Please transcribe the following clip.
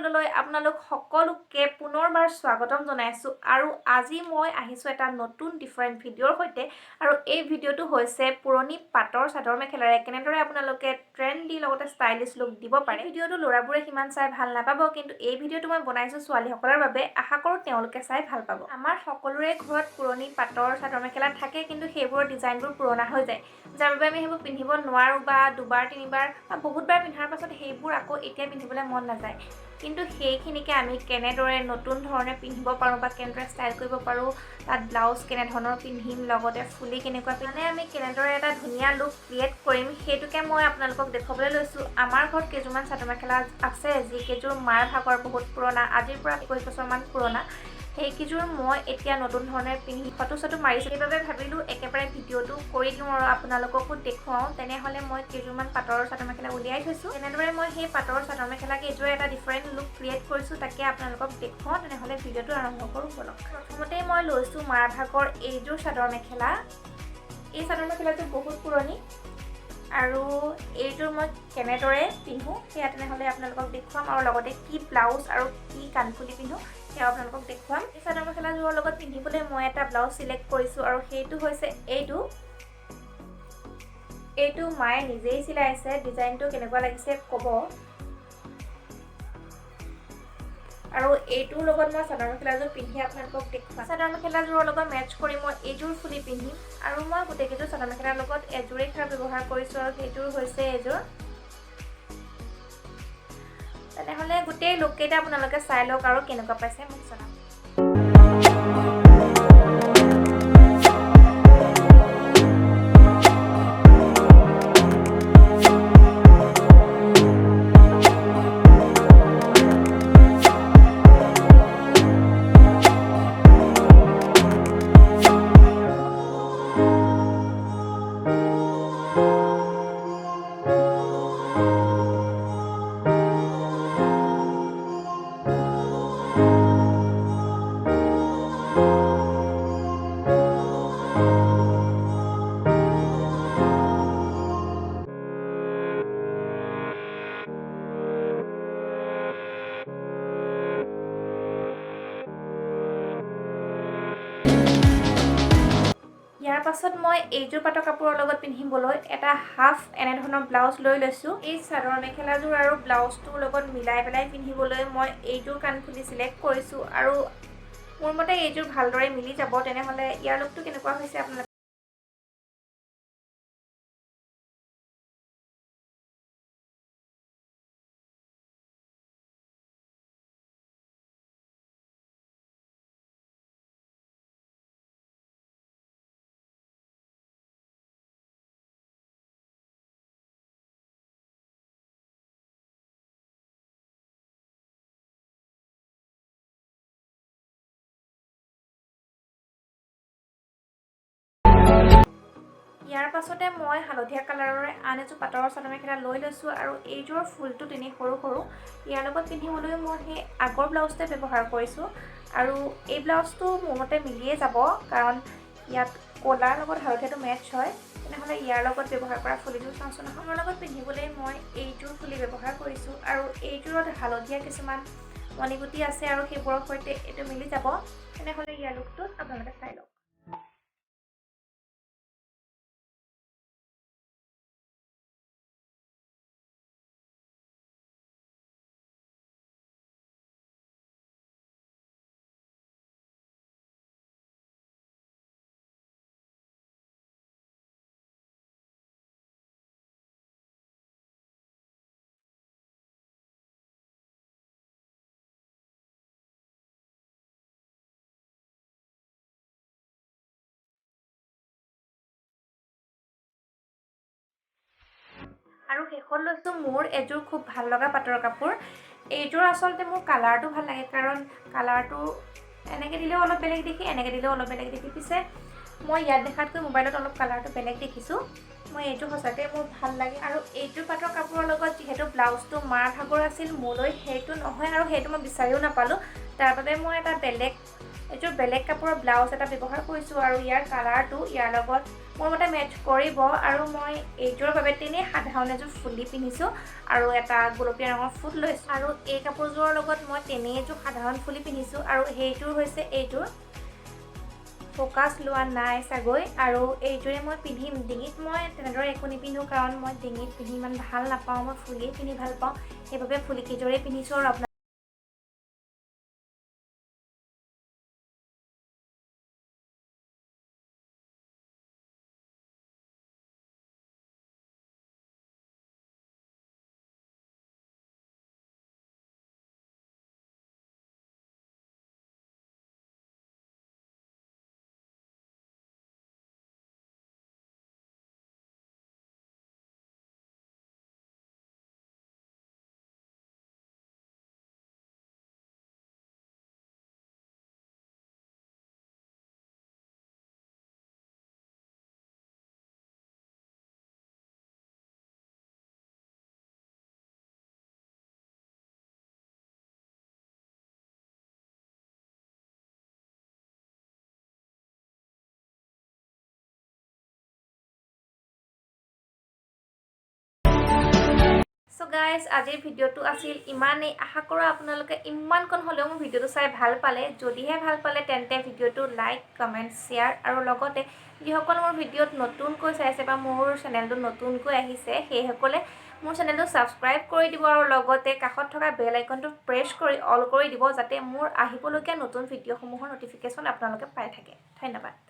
চেনেললৈ আপোনালোক সকলোকে পুনৰবাৰ স্বাগতম জনাইছো আৰু আজি মই আহিছো এটা নতুন ডিফাৰেন্ট ভিডিওৰ সৈতে আৰু এই ভিডিওটো হৈছে পুৰণি পাটৰ চাদৰ মেখেলাৰে কেনেদৰে আপোনালোকে ট্ৰেন্ডি লগতে ষ্টাইলিশ লুক দিব পাৰে। ভিডিওটো লৰাবোৰে কিমান চাই ভাল নাপাব, কিন্তু এই ভিডিওটো মই বনাইছো ছোৱালীসকলৰ বাবে। আশা কৰো তেওঁলোকে চাই ভাল পাব। আমাৰ সকলোৰে ঘৰত পুৰণি পাটৰ চাদৰ মেখেলা থাকে, কিন্তু সেইবোৰৰ ডিজাইনবোৰ পুৰণা হৈ যায়, যাৰ বাবে আমি সেইবোৰ পিন্ধিব নোৱাৰো বা দুবাৰ তিনিবাৰ বা বহুতবাৰ পিন্ধাৰ পাছত সেইবোৰ আকৌ এতিয়া পিন্ধিবলৈ মন নাযায়। কিন্তু সেইখিনিকে আমি কেনেদৰে নতুন ধৰণে পিন্ধিব পাৰোঁ বা কেনেদৰে ষ্টাইল কৰিব পাৰোঁ, তাত ব্লাউজ কেনেধৰণৰ পিন্ধিম, লগতে ফুলি কেনেকুৱা পিন্ধে, আমি কেনেদৰে এটা ধুনীয়া লুক ক্ৰিয়েট কৰিম, সেইটোকে মই আপোনালোকক দেখুৱাবলৈ লৈছোঁ। আমাৰ ঘৰত কেইযোৰমান চাদৰ মেখেলা আছে যিকেইযোৰ মাৰ ভাগৰ বহুত পুৰণা, আজিৰ পৰা 21 বছৰমান পুৰণা। সেইকেইযোৰ মই এতিয়া নতুন ধৰণে পিন্ধি ফটো চটো মাৰিছোঁ, সেইবাবে ভাবিলোঁ একেবাৰে ভিডিঅ'টো কৰি দিওঁ আৰু আপোনালোককো দেখুৱাওঁ। তেনেহ'লে মই কেইযোৰমান পাটৰ চাদৰ মেখেলা উলিয়াই থৈছোঁ। তেনেদৰে মই সেই পাটৰ চাদৰ মেখেলা কেইযোৰে এটা ডিফাৰেণ্ট লুক ক্ৰিয়েট কৰিছোঁ, তাকে আপোনালোকক দেখুৱাওঁ। তেনেহ'লে ভিডিঅ'টো আৰম্ভ কৰোঁ বলক। প্ৰথমতেই মই লৈছোঁ মাৰ ভাগৰ এইযোৰ চাদৰ মেখেলা। এই চাদৰ মেখেলাযোৰ বহুত পুৰণি আৰু এইযোৰ মই কেনেদৰে পিন্ধোঁ সেয়া তেনেহ'লে আপোনালোকক দেখুৱাম, আৰু লগতে কি ব্লাউজ আৰু কি কাণফুলি পিন্ধোঁ সেয়া আপোনালোকক দেখুৱাম। এই চাদৰ মেখেলাযোৰৰ লগত পিন্ধিবলৈ মই এটা ব্লাউজ চিলেক্ট কৰিছোঁ, আৰু সেইটো হৈছে এইটো মায়ে নিজেই চিলাইছে। ডিজাইনটো কেনেকুৱা লাগিছে ক'ব। আৰু এইটোৰ লগত মই চাদৰ মেখেলাযোৰ পিন্ধি আপোনালোকক দেখুৱাম। চাদৰ মেখেলাযোৰৰ লগত মেটচ কৰি মই এইযোৰ ফুলি পিন্ধিম, আৰু মই গোটেইকেইযোৰ চাদৰ মেখেলাৰ লগত এযোৰেই খাৰ ব্যৱহাৰ কৰিছোঁ, আৰু সেইটোৰ হৈছে এইযোৰ। তেনেহ'লে গোটেই লুককেইটা আপোনালোকে চাই লওক আৰু কেনেকুৱা পাইছে মোক জনাব। ইয়াৰ পাছত মই এইযোৰ পাটৰ কাপোৰৰ লগত পিন্ধিবলৈ এটা হাফ এনেধৰণৰ ব্লাউজ লৈ লৈছোঁ। এই চাদৰ মেখেলাযোৰ আৰু ব্লাউজটোৰ লগত মিলাই পেলাই পিন্ধিবলৈ মই এইযোৰ কাণফুলি চিলেক্ট কৰিছোঁ, আৰু মোৰ মতে এইযোৰ ভালদৰে মিলি যাব। তেনেহ'লে ইয়াৰ লুকটো কেনেকুৱা হৈছে আপোনালোকে ইয়াৰ পাছতে মই হালধীয়া কালাৰৰে আন এযোৰ পাটৰ চাদৰ মেখেলা লৈ লৈছোঁ, আৰু এইযোৰৰ ফুলটো তিনি সৰু সৰু। ইয়াৰ লগত পিন্ধিবলৈ মই সেই আগৰ ব্লাউজটোৱে ব্যৱহাৰ কৰিছোঁ, আৰু এই ব্লাউজটো মোৰ মতে মিলিয়ে যাব, কাৰণ ইয়াত ক'লাৰ লগত হালধীয়াটো মেটচ হয়। তেনেহ'লে ইয়াৰ লগত ব্যৱহাৰ কৰা ফুলিযোৰ চাওঁচোন। আমাৰ লগত পিন্ধিবলৈ মই এইযোৰ ফুলি ব্যৱহাৰ কৰিছোঁ, আৰু এইযোৰত হালধীয়া কিছুমান মণিগুটি আছে, আৰু সেইবোৰৰ সৈতে এইটো মিলি যাব। তেনেহ'লে ইয়াৰ লুকটো আপোনালোকে চাই লওক। আৰু শেষত লৈছোঁ মোৰ এযোৰ খুব ভাল লগা পাটৰ কাপোৰ। এইযোৰ আচলতে মোৰ কালাৰটো ভাল লাগে, কাৰণ কালাৰটো এনেকৈ দিলেও অলপ বেলেগ দেখি, এনেকৈ দিলেও অলপ বেলেগ দেখি। পিছে মই ইয়াত দেখাতকৈ মোবাইলত অলপ কালাৰটো বেলেগ দেখিছোঁ। মই এইযোৰ সঁচাকৈ মোৰ ভাল লাগে, আৰু এইযোৰ পাটৰ কাপোৰৰ লগত যিহেতু ব্লাউজটো মাৰ ভাগৰ আছিল, মোলৈ সেইটো নহয়, আৰু সেইটো মই বিচাৰিও নাপালোঁ। তাৰ বাবে মই এটা বেলেগ এইযোৰ বেলেগ কাপোৰৰ ব্লাউজ এটা ব্যৱহাৰ কৰিছোঁ আৰু ইয়াৰ কালাৰটো ইয়াৰ লগত মোৰ মতে মেচ কৰিব আৰু মই এইযোৰৰ বাবে তেনেই সাধাৰণ এযোৰ ফুলি পিন্ধিছোঁ আৰু এটা গোলপীয়া ৰঙৰ ফুট লৈছোঁ আৰু এই কাপোৰযোৰৰ লগত মই তেনেই এযোৰ সাধাৰণ ফুলি পিন্ধিছোঁ আৰু সেইযোৰ হৈছে এইযোৰ ফ'কাছ লোৱা নাই চাগৈ আৰু এইযোৰে মই পিন্ধিম ডিঙিত মই তেনেদৰে একো নিপিন্ধোঁ কাৰণ মই ডিঙিত পিন্ধি ইমান ভাল নাপাওঁ মই ফুলিয়ে পিন্ধি ভাল পাওঁ সেইবাবে ফুলিকেইযোৰে পিন্ধিছোঁ আৰু সো গাইজ আজিৰ ভিডিঅ'টো আছিল ইমানেই আশা কৰোঁ আপোনালোকে ইমানকণ হ'লেও মোৰ ভিডিঅ'টো চাই ভাল পালে যদিহে ভাল পালে তেন্তে ভিডিঅ'টো লাইক কমেণ্ট শ্বেয়াৰ আৰু লগতে যিসকল মোৰ ভিডিঅ'ত নতুনকৈ চাইছে বা মোৰ চেনেলটো নতুনকৈ আহিছে সেইসকলে মোৰ চেনেলটো ছাবস্ক্ৰাইব কৰি দিব আৰু লগতে কাষত থকা বেল আইকনটো প্ৰেছ কৰি অল কৰি দিব যাতে মোৰ আহিবলগীয়া নতুন ভিডিঅ'সমূহৰ ন'টিফিকেশ্যন আপোনালোকে পাই থাকে ধন্যবাদ